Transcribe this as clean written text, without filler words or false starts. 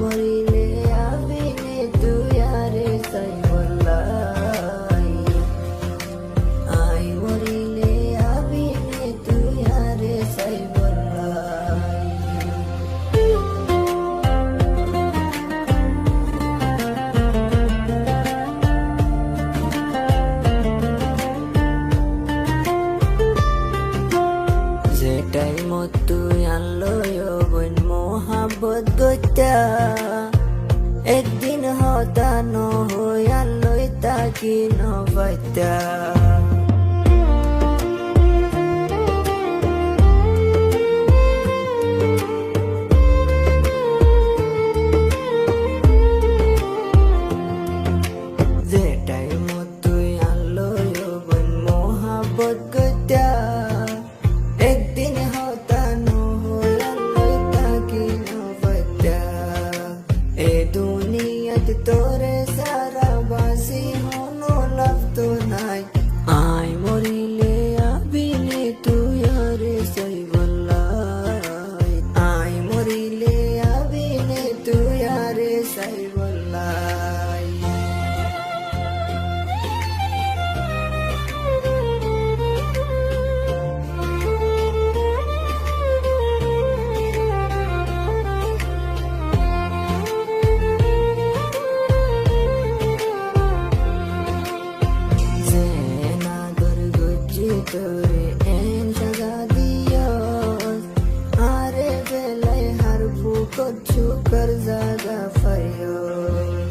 মরিলে আবিনে তুই আরে সাই বল্লাই আই মরিলে আবিনে তুই আরে সাই বল্লাই যেটাই মত তুই আনলো বইন মোহাব্বত গত্যা একদিন হতান হই আনলই তাকি নবাত্যা যেটাই মত তুই আনলো বইন মোহাব্বত গত্যা একদিন হতানো হই তাকি নবাত্যা এ দুনিয়াত তোরে সারা বাসি হনো লাগতো নাই আই মরিলে আবিনে তুই আরে সাই বল্লাই আই মরিলে আবিনে তুই আরে সাই বল্লাই তোরে এন সাজা দিয়স আরে বেলায় হারবু করছু কর জাগা ফাইয়স